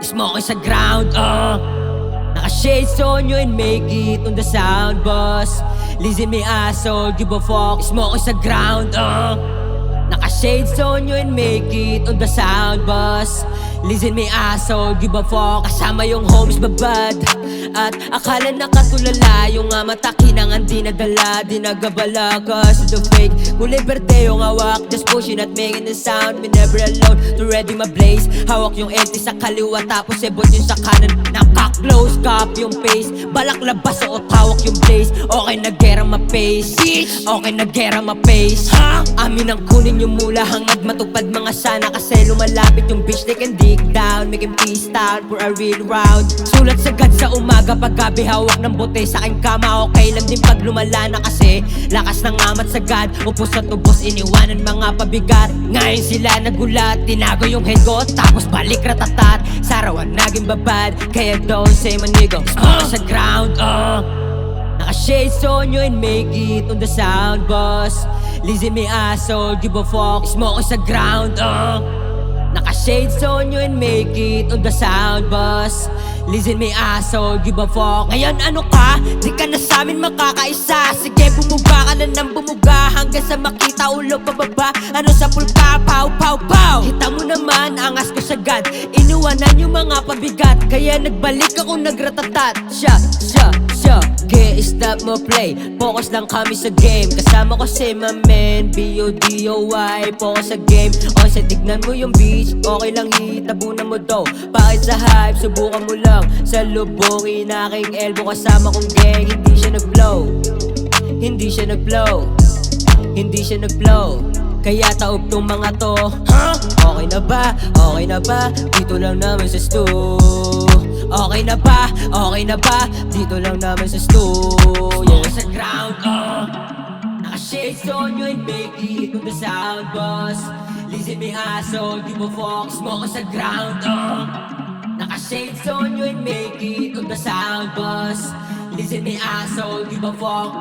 Smoking sa ground, naka-shades on you and make it on the sound, boss. Listen me asshole, give a fuck. Smoking sa ground, naka-shades on you and make it on the sound, boss. Listen me asshole, give a fuck. Kasama yung homies babad at akala nakatulala. Yung mata kinangan di nadala, di nagabala cause the fake. Kung liberte yung hawak, just pushing at making the sound. Me never alone, to ready my blaze. Hawak yung LT sa kaliwa tapos ebot yung sa kanan. Naka-close cup yung pace, balak labas o tawak yung blaze. Okay na gera ma-pace, okay na gera ma-pace. Amin ang kunin yung mula hangad matupad mga sana. Kasi lumalapit yung bitch, they can dig down, make him peace down for a real round. Sulat sagad sa umaga pag gabi hawak ng bote sa aking kama. Okay lang din pag lumala na kasi lakas ng amat sagad. Upos at ubos iniwanan mga pabigat. Ngayon sila nagulat, tinago yung head ko tapos balik ratatat. Sarawan naging babad, kaya don't say manigo. Smoke sa ground, naka-shades on you and make it on the sound, boss. Listen me asshole, give a fuck. Smoke sa ground, naka-shades on you and make it on the sound, boss. Listen me asshole, give a fuck. Ngayon ano ka? Di ka na sa'min makakaisa. Sige bumuga ka na ng bumuga hanggang sa makita ulo pababa. Ano sa pulpa, pow pow pow. Kita mo naman, angas ko sagad. Iniwanan yung mga pabigat, kaya nagbalik ako nagratatat. Siya okay, stop mo play. Focus lang kami sa game. Kasama ko si my man, B-O-D-O-Y. Focus sa game, okay sa tignan mo yung beach. Okay lang hitabunan mo daw. Bakit sa hype, subukan mo lang. Sa lubungin aking elbow kasama kong gang. Hindi siya nag-blow, hindi siya nag-blow, hindi siya nag-blow. Kaya taob tong mga to. Okay na ba? Okay na ba? Dito lang naman sa stu. Okay na ba? Okay na ba? Dito lang naman sa stu. Yeah, sa ground, naka-shades on you and make it on the sound, boss. Listen me asshole, give a fuck. Smoke sa ground, naka-shades on you and make it on the sound, boss. Listen me asshole, give a fuck.